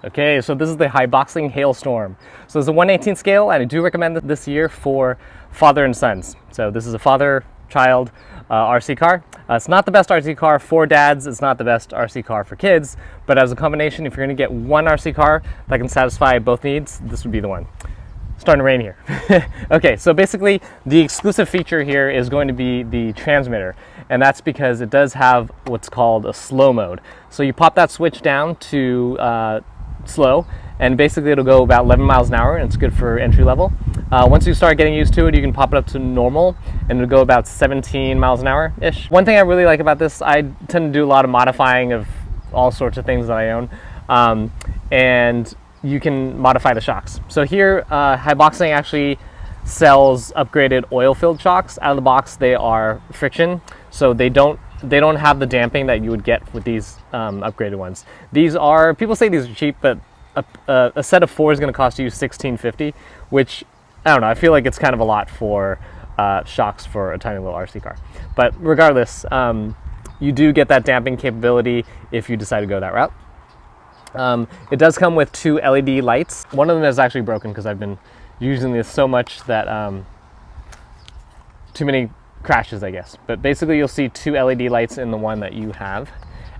Okay, so this is the Hyboxing Hailstorm. So it's a 1/18 scale, and I do recommend it this year for father and sons. So this is a father-child RC car. It's not the best RC car for dads. It's not the best RC car for kids. But as a combination, if you're going to get one RC car that can satisfy both needs, this would be the one. Starting to rain here. Okay, so basically the exclusive feature here is going to be the transmitter, and that's because it does have what's called a slow mode. So you pop that switch down to slow, and basically it'll go about 11 miles an hour, and it's good for entry level. Once you start getting used to it, you can pop it up to normal, and it'll go about 17 miles an hour ish. One thing I really like about this, I tend to do a lot of modifying of all sorts of things that I own, and you can modify the shocks. So here, Hyboxing actually sells upgraded oil-filled shocks. Out of the box, they are friction, so they don't have the damping that you would get with these upgraded ones. These are, people say these are cheap, but a set of 4 is going to cost you $16.50, which, I don't know, I feel like it's kind of a lot for shocks for a tiny little RC car. But regardless, you do get that damping capability if you decide to go that route. It does come with 2 LED lights. One of them is actually broken because I've been using this so much that too many crashes, I guess. But basically you'll see 2 LED lights in the one that you have,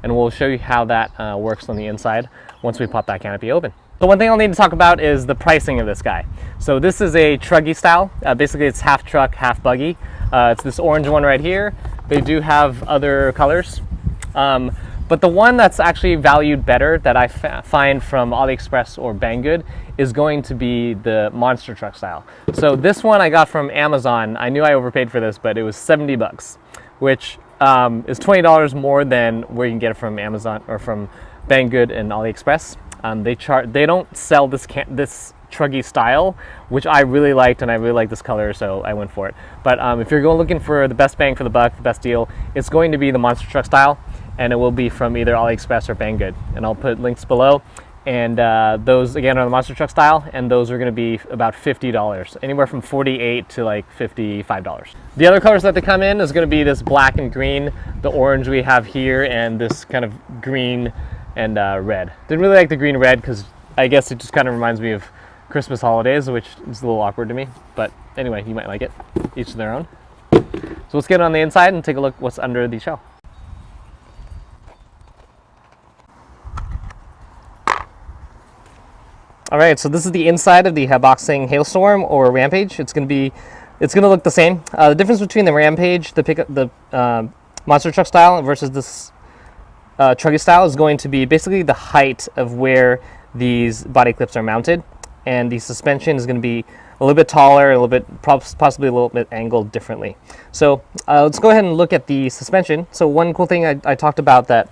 and we'll show you how that works on the inside once we pop that canopy open. So one thing I'll need to talk about is the pricing of this guy. So this is a truggy style. Basically it's half truck, half buggy. It's this orange one right here. They do have other colors. But the one that's actually valued better that I find from AliExpress or Banggood is going to be the monster truck style. So this one I got from Amazon. I knew I overpaid for this, but it was 70 bucks, which is $20 more than where you can get it from Amazon or from Banggood and AliExpress. They don't sell this truggy style, which I really liked, and I really like this color, so I went for it. But if you're looking for the best bang for the buck, the best deal, it's going to be the monster truck style, and it will be from either AliExpress or Banggood. And I'll put links below. And those, again, are the monster truck style, and those are gonna be about $50, anywhere from $48 to like $55. The other colors that they come in is gonna be this black and green, the orange we have here, and this kind of green and red. Didn't really like the green red because I guess it just kind of reminds me of Christmas holidays, which is a little awkward to me. But anyway, you might like it, each to their own. So let's get on the inside and take a look what's under the shell. All right, so this is the inside of the Hyboxing Hailstorm or Rampage. It's gonna look the same. The difference between the Rampage, the monster truck style versus this truggy style is going to be basically the height of where these body clips are mounted, and the suspension is going to be a little bit taller, a little bit, possibly a little bit angled differently. So let's go ahead and look at the suspension. So one cool thing I talked about that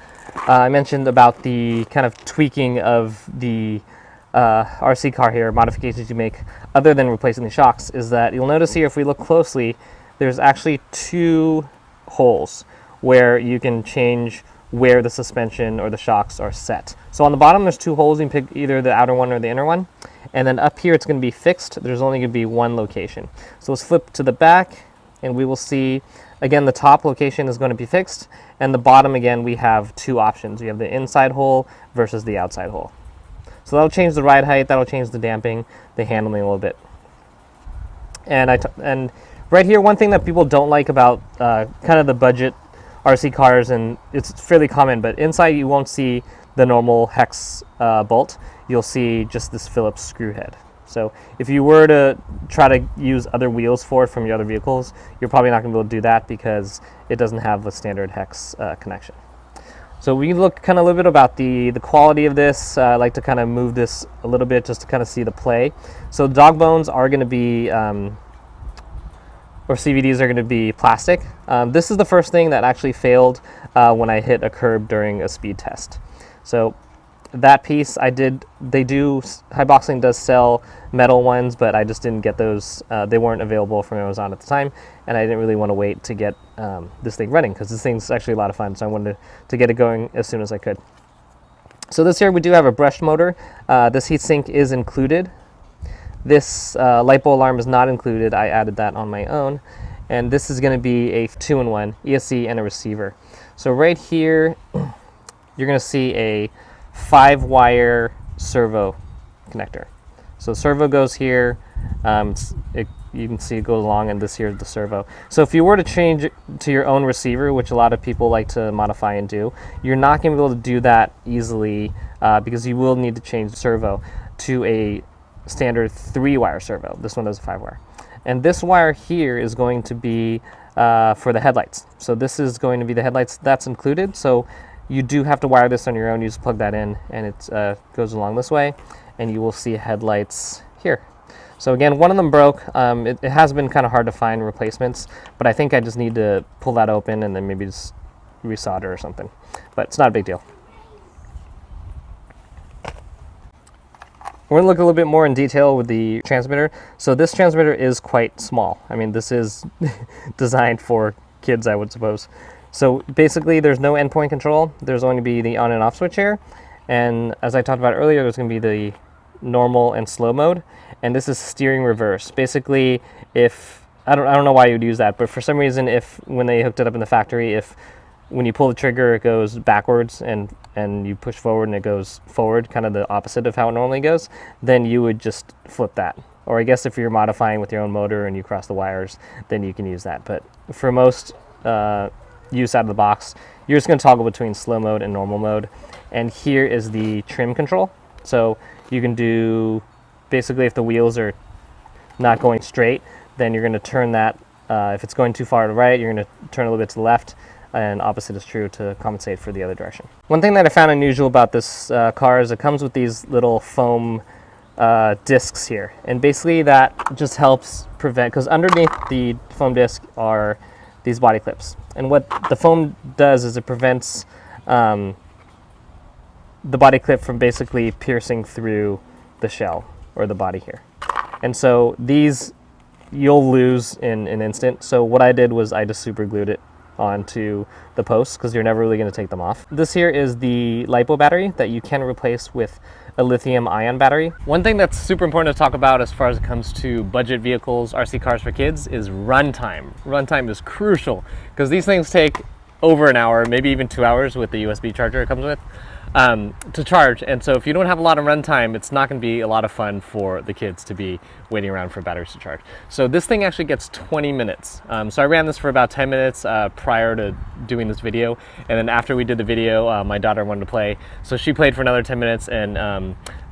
I mentioned about the kind of tweaking of the RC car here, modifications you make other than replacing the shocks, is that you'll notice here, if we look closely, there's actually 2 holes where you can change where the suspension or the shocks are set. So on the bottom there's 2 holes. You can pick either the outer one or the inner one, and then up here it's going to be fixed. There's only going to be one location. So let's flip to the back, and we will see again the top location is going to be fixed, and the bottom, again, we have 2 options. We have the inside hole versus the outside hole. So that'll change the ride height, that'll change the damping, the handling a little bit. And right here, one thing that people don't like about kind of the budget RC cars, and it's fairly common, but inside you won't see the normal hex bolt. You'll see just this Phillips screw head. So if you were to try to use other wheels for it from your other vehicles, you're probably not going to be able to do that because it doesn't have the standard hex connection. So we look kind of a little bit about the quality of this. I like to kind of move this a little bit just to kind of see the play. So dog bones are going to be, or CVDs are going to be plastic. This is the first thing that actually failed when I hit a curb during a speed test. So that piece Hyboxing does sell metal ones, but I just didn't get those. They weren't available from Amazon at the time, and I didn't really want to wait to get this thing running because this thing's actually a lot of fun, so I wanted to get it going as soon as I could. So this here, we do have a brushed motor. This heatsink is included. This LiPo alarm is not included. I added that on my own, and this is going to be a 2-in-1 ESC and a receiver. So right here you're going to see a 5-wire servo connector. So servo goes here. You can see it goes along, and this here is the servo. So if you were to change it to your own receiver, which a lot of people like to modify and do, you're not going to be able to do that easily because you will need to change the servo to a standard 3-wire servo. This one does a 5-wire. And this wire here is going to be for the headlights. So this is going to be the headlights that's included. So you do have to wire this on your own. You just plug that in, and it goes along this way, and you will see headlights here. So again, one of them broke. It has been kind of hard to find replacements, but I think I just need to pull that open and then maybe just resolder or something. But it's not a big deal. We're going to look a little bit more in detail with the transmitter. So this transmitter is quite small. I mean, this is designed for kids, I would suppose. So basically, there's no endpoint control. There's only be the on and off switch here. And as I talked about earlier, there's going to be the normal and slow mode. And this is steering reverse. Basically, if I don't know why you would use that, but for some reason, if when they hooked it up in the factory, if when you pull the trigger, it goes backwards and you push forward and it goes forward, kind of the opposite of how it normally goes, then you would just flip that. Or I guess if you're modifying with your own motor and you cross the wires, then you can use that. But for most use out of the box, you're just going to toggle between slow mode and normal mode. And here is the trim control. So you can do, basically if the wheels are not going straight, then you're going to turn that. If it's going too far to the right, you're going to turn a little bit to the left, and opposite is true to compensate for the other direction. One thing that I found unusual about this car is it comes with these little foam discs here, and basically that just helps prevent, because underneath the foam disc are these body clips, and what the foam does is it prevents the body clip from basically piercing through the shell or the body here. And so these you'll lose in an instant. So what I did was I just super glued it onto the posts because you're never really going to take them off. This here is the LiPo battery that you can replace with a lithium ion battery. One thing that's super important to talk about as far as it comes to budget vehicles, RC cars for kids, is runtime. Runtime is crucial because these things take over an hour, maybe even 2 hours with the USB charger it comes with. To charge, and so if you don't have a lot of runtime, it's not going to be a lot of fun for the kids to be waiting around for batteries to charge. So this thing actually gets 20 minutes. So I ran this for about 10 minutes prior to doing this video, and then after we did the video, my daughter wanted to play, so she played for another 10 minutes. And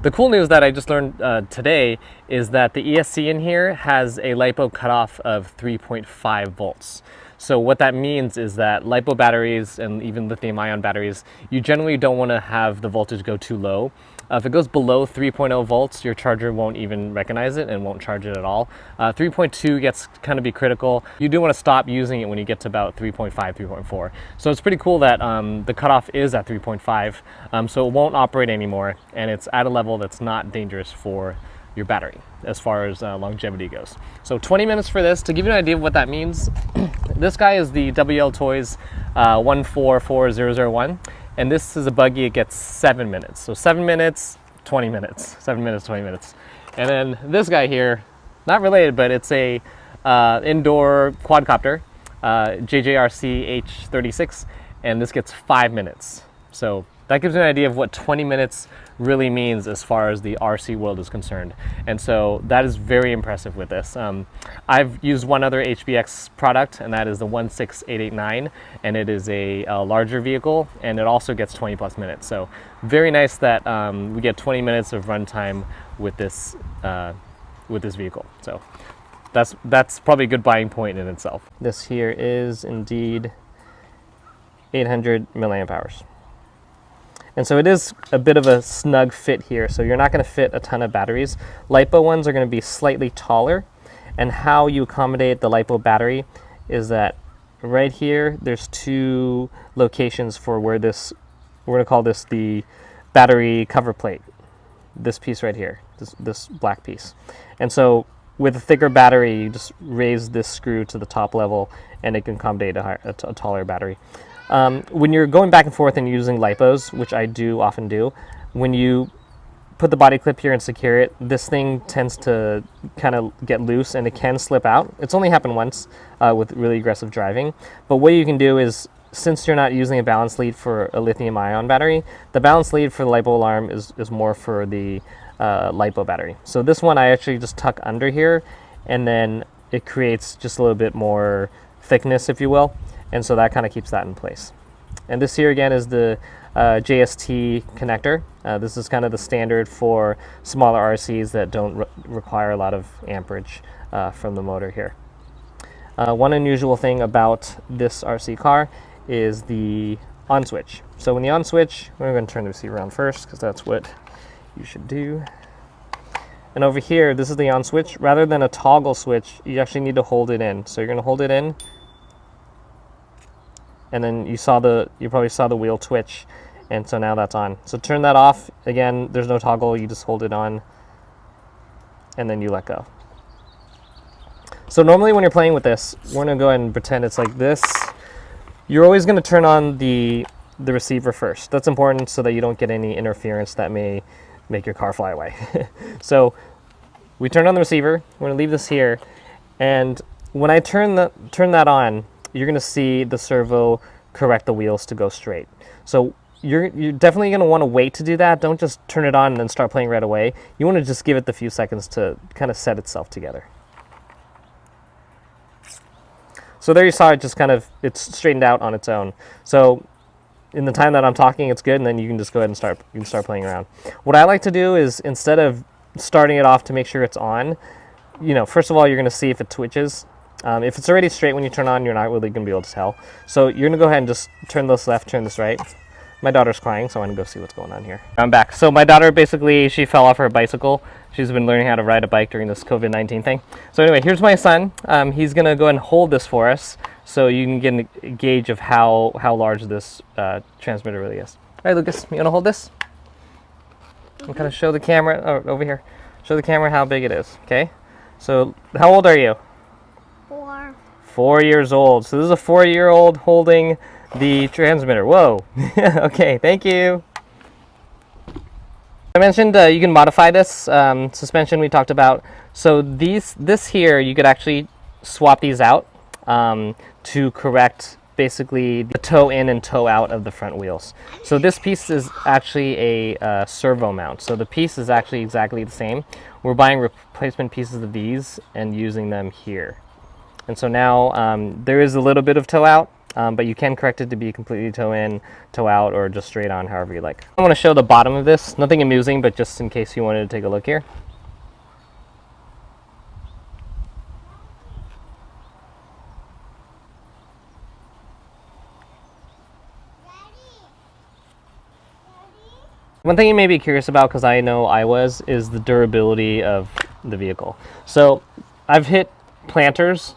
the cool news that I just learned today is that the ESC in here has a LiPo cutoff of 3.5 volts. So what that means is that LiPo batteries and even lithium ion batteries, you generally don't want to have the voltage go too low. If it goes below 3.0 volts, your charger won't even recognize it and won't charge it at all. 3.2 gets kind of be critical. You do want to stop using it when you get to about 3.5, 3.4. So it's pretty cool that the cutoff is at 3.5, so it won't operate anymore, and it's at a level that's not dangerous for your battery as far as longevity goes. So 20 minutes for this. To give you an idea of what that means, this guy is the WL Toys 144001, and this is a buggy. It gets 7 minutes. So 7 minutes, 20 minutes, 7 minutes, 20 minutes. And then this guy here, not related, but it's a indoor quadcopter, JJRC H36, and this gets 5 minutes. So that gives you an idea of what 20 minutes really means as far as the RC world is concerned. And so that is very impressive with this. I've used one other HBX product, and that is the 16889, and it is a larger vehicle, and it also gets 20 plus minutes. So very nice that we get 20 minutes of runtime with this vehicle. So that's probably a good buying point in itself. This here is indeed 800 milliamp hours. And so it is a bit of a snug fit here, so you're not going to fit a ton of batteries. LiPo ones are going to be slightly taller, and how you accommodate the LiPo battery is that right here there's two locations for where this, we're going to call this the battery cover plate, this piece right here, this black piece. And so with a thicker battery, you just raise this screw to the top level and it can accommodate a taller battery. When you're going back and forth and using LiPos, which I do often do, when you put the body clip here and secure it, this thing tends to kind of get loose and it can slip out. It's only happened once with really aggressive driving. But what you can do is since you're not using a balance lead for a lithium ion battery, the balance lead for the LiPo alarm is more for the LiPo battery. So this one I actually just tuck under here, and then it creates just a little bit more thickness, if you will, and so that kind of keeps that in place. And this here again is the JST connector. This is kind of the standard for smaller RCs that don't require a lot of amperage from the motor here. One unusual thing about this RC car is the on switch. So when the on switch, we're going to turn the receiver on first because that's what you should do. And over here, this is the on switch. Rather than a toggle switch, you actually need to hold it in. So you're going to hold it in, and then you probably saw the wheel twitch, and so now that's on. So turn that off. Again, there's no toggle. You just hold it on, and then you let go. So normally when you're playing with this, we're going to go ahead and pretend it's like this. You're always going to turn on the receiver first. That's important so that you don't get any interference that may make your car fly away. So we turn on the receiver. We're going to leave this here, and when I turn that on, you're going to see the servo correct the wheels to go straight. So you're definitely going to want to wait to do that. Don't just turn it on and then start playing right away. You want to just give it the few seconds to kind of set itself together. So there you saw it just it's straightened out on its own. So in the time that I'm talking, it's good, and then you can just go ahead and start playing around. What I like to do is, instead of starting it off to make sure it's on, first of all, you're going to see if it twitches. If it's already straight when you turn on, you're not really going to be able to tell. So you're going to go ahead and just turn this left, turn this right. My daughter's crying, so I'm going to go see what's going on here. I'm back. So my daughter, basically, she fell off her bicycle. She's been learning how to ride a bike during this COVID-19 thing. So anyway, here's my son. He's going to go ahead and hold this for us so you can get a gauge of how large this transmitter really is. All right, Lucas, you want to hold this? I'm kind of show the camera, over here. Show the camera how big it is, okay? So how old are you? 4. 4 years old. So this is a 4-year-old holding the transmitter. Whoa. Okay, thank you. I mentioned you can modify this suspension we talked about. So this here, you could actually swap these out to correct basically the toe in and toe out of the front wheels. So this piece is actually a servo mount. So the piece is actually exactly the same. We're buying replacement pieces of these and using them here. And so now there is a little bit of toe out, but you can correct it to be completely toe in, toe out, or just straight on, however you like. I want to show the bottom of this. Nothing amusing, but just in case you wanted to take a look here. One thing you may be curious about, because I know I was, is the durability of the vehicle. So I've hit planters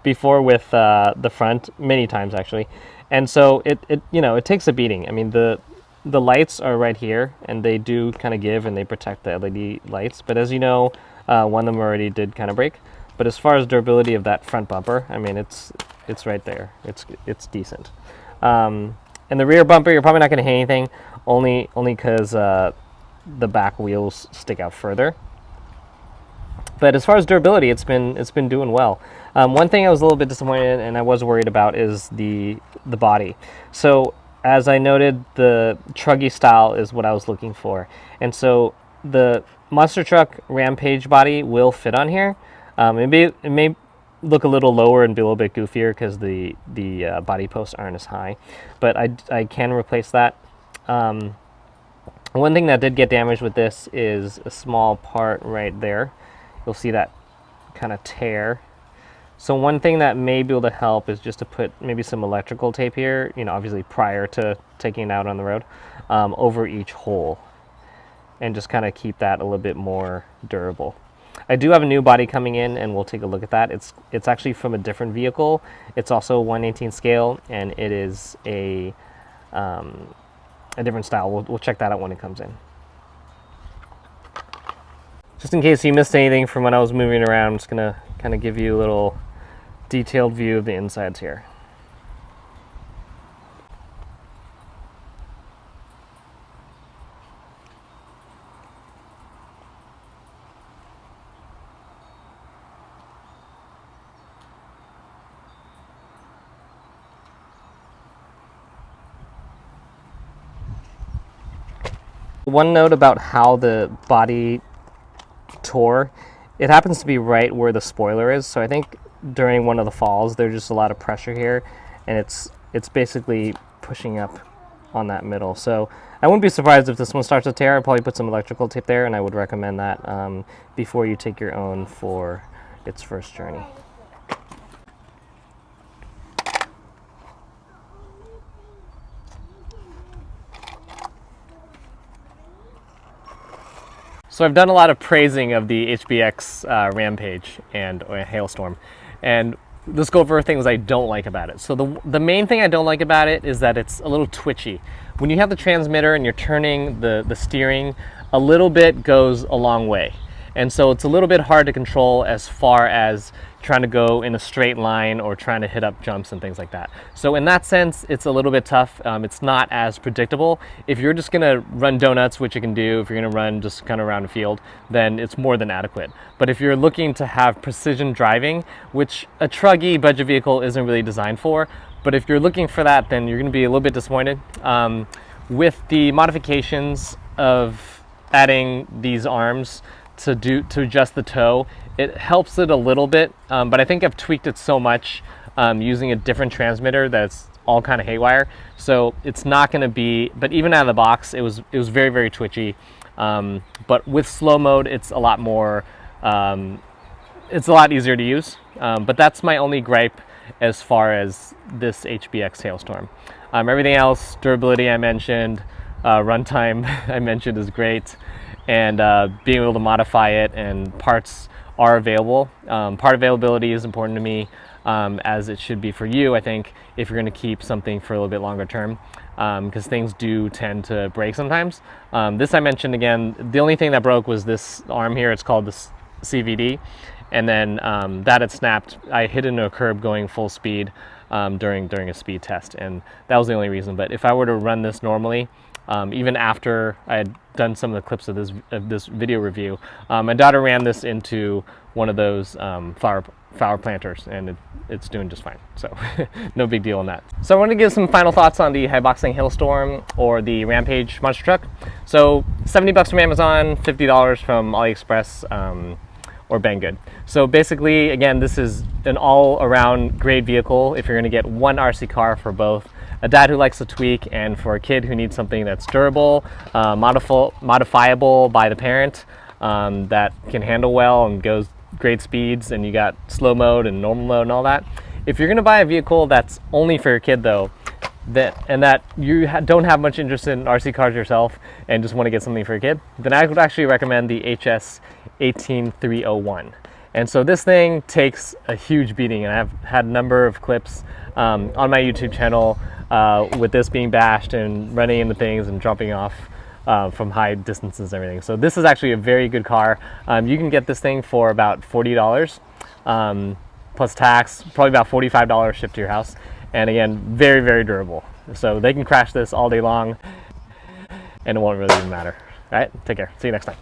before with the front many times actually, and so it takes a beating. I mean, the lights are right here, and they do kind of give and they protect the LED lights, but as you know, one of them already did kind of break. But as far as durability of that front bumper, I mean, it's right there. It's decent. And the rear bumper, you're probably not going to hit anything, only because the back wheels stick out further. But as far as durability, it's been doing well. One thing I was a little bit disappointed in, and I was worried about, is the body. So as I noted, the truggy style is what I was looking for, and so the monster truck Rampage body will fit on here. It may look a little lower and be a little bit goofier because the body posts aren't as high, but I can replace that. One thing that did get damaged with this is a small part right there. You'll see that kind of tear. So one thing that may be able to help is just to put maybe some electrical tape here, obviously prior to taking it out on the road, over each hole, and just kind of keep that a little bit more durable. I do have a new body coming in, and we'll take a look at that. It's actually from a different vehicle. It's also 1/18 scale, and it is a different style. We'll check that out when it comes in. Just in case you missed anything from when I was moving around, I'm just going to kind of give you a little detailed view of the insides here. One note about how the body tore, it happens to be right where the spoiler is. So I think during one of the falls, there's just a lot of pressure here, and it's basically pushing up on that middle. So I wouldn't be surprised if this one starts to tear. I'd probably put some electrical tape there, and I would recommend that before you take your own for its first journey. So I've done a lot of praising of the HBX Rampage and Hailstorm, and let's go over things I don't like about it. So the main thing I don't like about it is that it's a little twitchy. When you have the transmitter and you're turning the steering, a little bit goes a long way. And so it's a little bit hard to control as far as trying to go in a straight line or trying to hit up jumps and things like that. So in that sense, it's a little bit tough. It's not as predictable. If you're just gonna run donuts, which you can do, if you're gonna run just kind of around the field, then it's more than adequate. But if you're looking to have precision driving, which a truggy budget vehicle isn't really designed for, but if you're looking for that, then you're gonna be a little bit disappointed. With the modifications of adding these arms to adjust the toe, it helps it a little bit, but I think I've tweaked it so much using a different transmitter that it's all kind of haywire. So it's not going to be, but even out of the box, it was very, very twitchy. But with slow mode, it's a lot more, it's a lot easier to use. But that's my only gripe as far as this HBX Hailstorm. Everything else, durability I mentioned, runtime I mentioned is great. And being able to modify it, and parts are available. Part availability is important to me, as it should be for you, I think, if you're going to keep something for a little bit longer term, because things do tend to break sometimes. This I mentioned again, the only thing that broke was this arm here. It's called the CVD, and then that had snapped. I hit into a curb going full speed during a speed test, and that was the only reason. But if I were to run this normally, even after I had done some of the clips of this video review, my daughter ran this into one of those flower planters, and it's doing just fine. So no big deal on that. So I want to give some final thoughts on the high boxing Hailstorm or the Rampage monster truck. So $70 from Amazon, $50 from AliExpress, or Banggood. So basically, again, this is an all-around great vehicle if you're going to get one RC car for both a dad who likes to tweak and for a kid who needs something that's durable, modifiable by the parent, that can handle well and goes great speeds, and you got slow mode and normal mode and all that. If you're going to buy a vehicle that's only for your kid though, that you don't have much interest in RC cars yourself and just want to get something for your kid, then I would actually recommend the HS 18301. And so this thing takes a huge beating, and I've had a number of clips on my YouTube channel with this being bashed and running into things and jumping off from high distances and everything. So this is actually a very good car. You can get this thing for about $40 plus tax, probably about $45 shipped to your house. And again, very, very durable. So they can crash this all day long and it won't really even matter. All right, take care. See you next time.